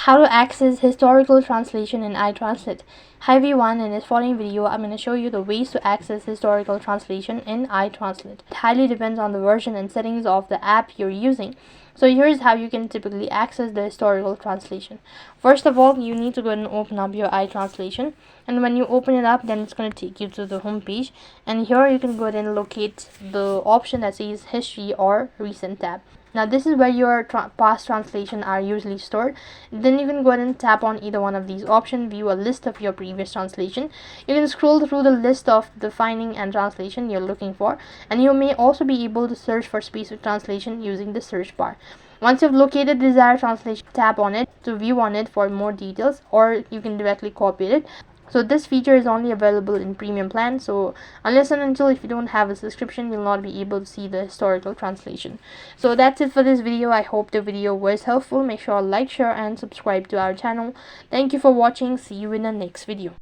How to access historical translation in iTranslate. Hi everyone, in this following video I'm going to show you the ways to access historical translation in iTranslate. It highly depends on the version and settings of the app you're using. So here's how you can typically access the historical translation. First of all, you need to go ahead and open up your iTranslation, and when you open it up, then it's going to take you to the home page, and here you can go ahead and locate the option that says history or recent tab. Now this is where your past translation are usually stored. Then you can go ahead and tap on either one of these options, view a list of your previous translation. You can scroll through the list of the finding and translation you're looking for, and you may also be able to search for specific translation using the search bar. Once you've located desired translation, tap on it to view on it for more details, or you can directly copy it. So this feature is only available in premium plan, so unless and until if you don't have a subscription, you'll not be able to see the historical translation. So that's it for this video. I hope the video was helpful. Make sure to like, share and subscribe to our channel. Thank you for watching. See you in the next video.